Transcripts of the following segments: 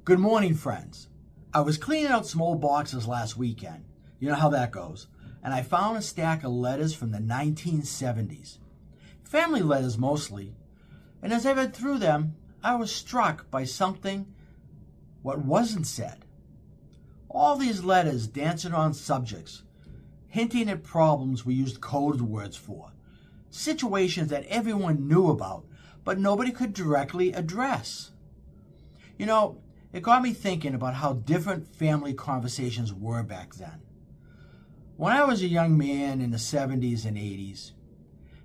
Good morning, friends. I was cleaning out some old boxes last weekend. You know how that goes. And I found a stack of letters from the 1970s. Family letters mostly. And as I read through them, I was struck by something what wasn't said. All these letters dancing on subjects, hinting at problems we used code words for, situations that everyone knew about, but nobody could directly address. You know, it got me thinking about how different family conversations were back then. When I was a young man in the 70s and 80s,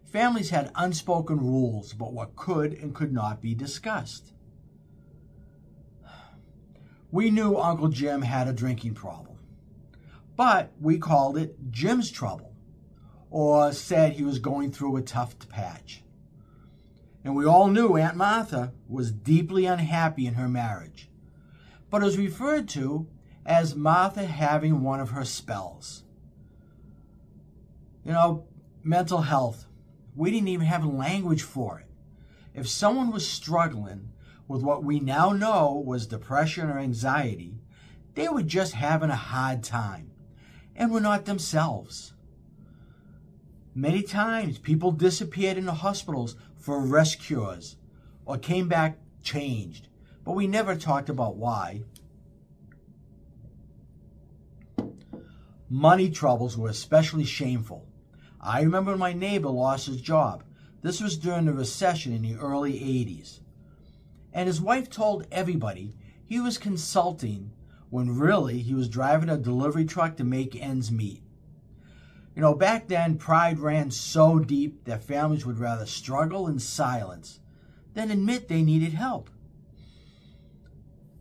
families had unspoken rules about what could and could not be discussed. We knew Uncle Jim had a drinking problem, but we called it Jim's trouble, or said he was going through a tough patch. And we all knew Aunt Martha was deeply unhappy in her marriage, but it was referred to as Martha having one of her spells. You know, mental health, we didn't even have language for it. If someone was struggling with what we now know was depression or anxiety, they were just having a hard time and were not themselves. Many times people disappeared in the hospitals for rest cures or came back changed, but we never talked about why. Money troubles were especially shameful. I remember when my neighbor lost his job. This was during the recession in the early 80s. And his wife told everybody he was consulting when really he was driving a delivery truck to make ends meet. You know, back then, pride ran so deep that families would rather struggle in silence than admit they needed help.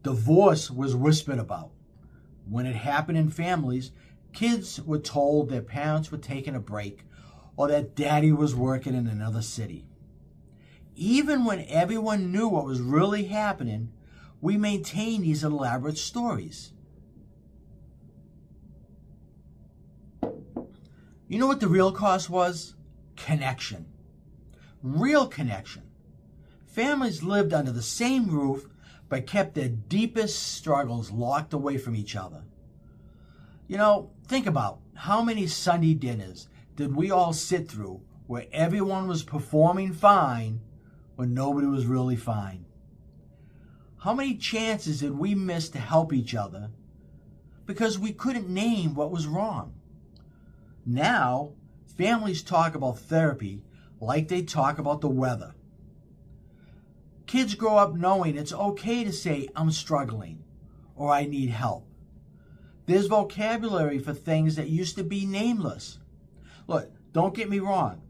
Divorce was whispered about. When it happened in families, kids were told their parents were taking a break or that daddy was working in another city. Even when everyone knew what was really happening, we maintained these elaborate stories. You know what the real cost was? Connection. Real connection. Families lived under the same roof but kept their deepest struggles locked away from each other. You know, think about how many Sunday dinners did we all sit through where everyone was performing fine when nobody was really fine? How many chances did we miss to help each other because we couldn't name what was wrong? Now, families talk about therapy like they talk about the weather. Kids grow up knowing it's okay to say, I'm struggling, or I need help. There's vocabulary for things that used to be nameless. Look, don't get me wrong.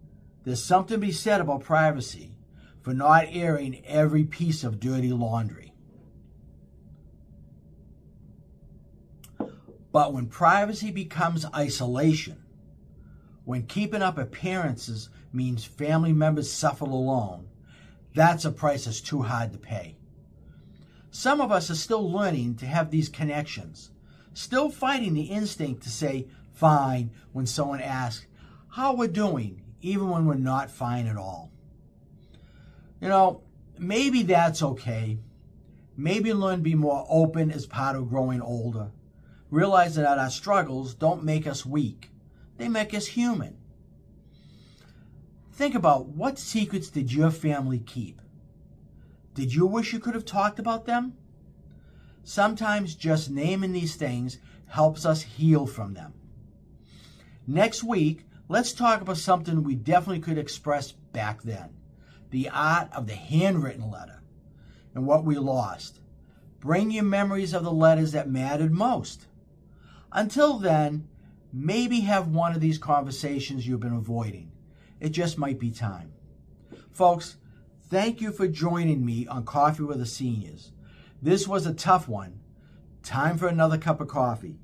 There's something to be said about privacy for not airing every piece of dirty laundry. But when privacy becomes isolation, when keeping up appearances means family members suffer alone, that's a price that's too hard to pay. Some of us are still learning to have these connections, still fighting the instinct to say fine when someone asks how we're doing, even when we're not fine at all. You know, maybe that's okay. Maybe learn to be more open as part of growing older. Realize that our struggles don't make us weak. They make us human. Think about what secrets did your family keep? Did you wish you could have talked about them? Sometimes just naming these things helps us heal from them. Next week, let's talk about something we definitely could express back then. The art of the handwritten letter and what we lost. Bring your memories of the letters that mattered most. Until then, maybe have one of these conversations you've been avoiding. It just might be time. Folks, thank you for joining me on Coffee with the Seniors. This was a tough one. Time for another cup of coffee.